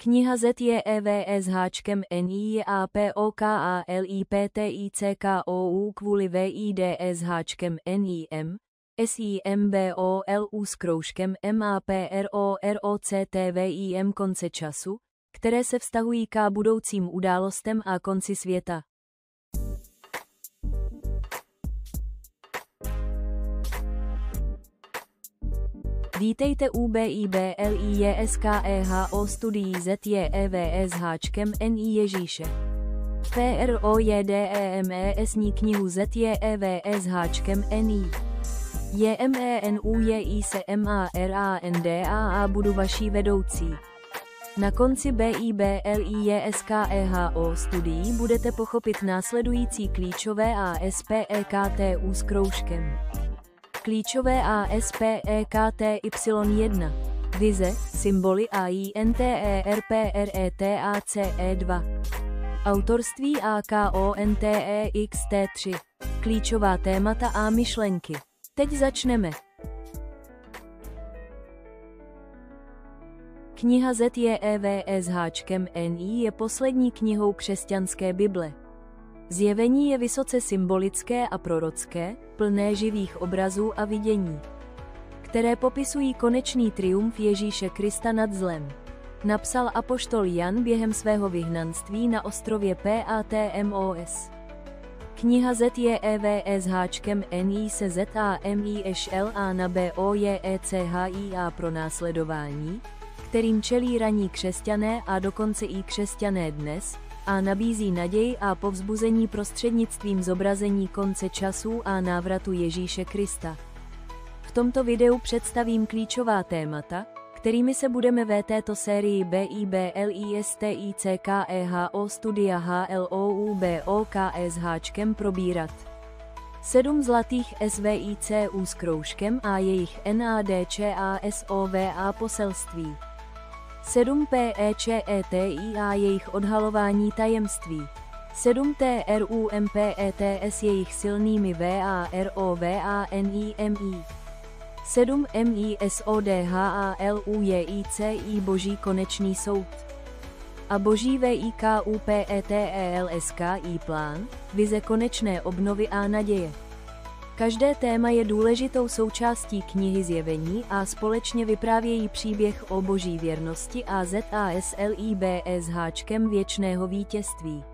Kniha ZJEVS-NIAPOKALIPTICKOU kvůli VIDS-NIM, SIMBOLU s kroužkem MAPROROCTVIM konce času, které se vztahují k budoucím událostem a konci světa. Vítejte u BIBLIJSKEHO studií ZJEVS-NI Ježíše. PROJDEMESní knihu ZJEVS-NI. JMENUJI se MARANDAA budu vaší vedoucí. Na konci BIBLIJSKEHO studií budete pochopit následující klíčové ASPEKTU s kroužkem. Klíčové ASPEKTY1. Vize, symboly AINTERPRETACE2. Autorství AKONTEXT3. Klíčová témata a myšlenky. Teď začneme. Kniha ZJEVS-NI je poslední knihou křesťanské Bible. Zjevení je vysoce symbolické a prorocké, plné živých obrazů a vidění, které popisují konečný triumf Ježíše Krista nad zlem. Napsal apoštol Jan během svého vyhnanství na ostrově Patmos. Kniha ZJEVS-NI se ZAMIŠLA na BOJECHIA pro následování, kterým čelí raní křesťané a dokonce i křesťané dnes, a nabízí naději a povzbuzení prostřednictvím zobrazení konce časů a návratu Ježíše Krista. V tomto videu představím klíčová témata, kterými se budeme v této sérii BIBLISTICKEHO studia HLOUBOKSH probírat. 7 zlatých SVICU s kroužkem a jejich NADČASOVA poselství. 7 PEČETI a jejich odhalování tajemství. 7 TRUMPETS jejich silnými VAROVANIMI. 7 MISODHALUJICI boží konečný soud. A boží VIKUPETELSKI plán, vize konečné obnovy a naděje. Každé téma je důležitou součástí knihy Zjevení a společně vyprávějí příběh o boží věrnosti a ZASLIBSH věčného vítězství.